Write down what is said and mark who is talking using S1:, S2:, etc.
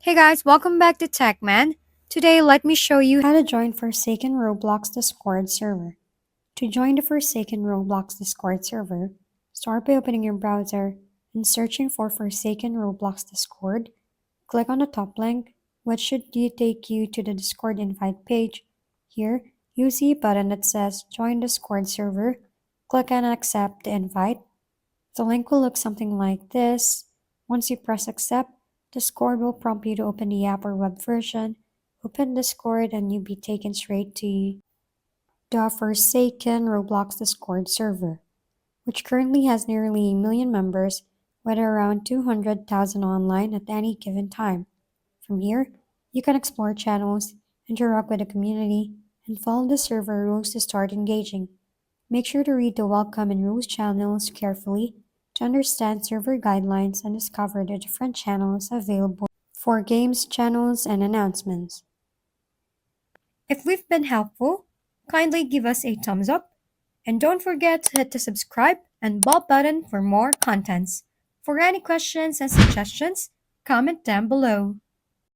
S1: Hey guys, welcome back to TechMan. Today, let me show you how to join Forsaken Roblox Discord server. To join the Forsaken Roblox Discord server, start by opening your browser and searching for Forsaken Roblox Discord. Click on the top link, which should take you to the Discord invite page. Here, you see a button that says Join Discord server. Click and accept the invite. The link will look something like this. Once you press accept, Discord will prompt you to open the app or web version. Open Discord and you'll be taken straight to the Forsaken Roblox Discord server, which currently has nearly a million members with around 200,000 online at any given time. From here, you can explore channels, interact with the community, and follow the server rules to start engaging. Make sure to read the welcome and rules channels carefully to understand server guidelines and discover the different channels available for games, channels, and announcements. If we've been helpful, kindly give us a thumbs up and don't forget to hit the subscribe and bell button for more contents. For any questions and suggestions, comment down below.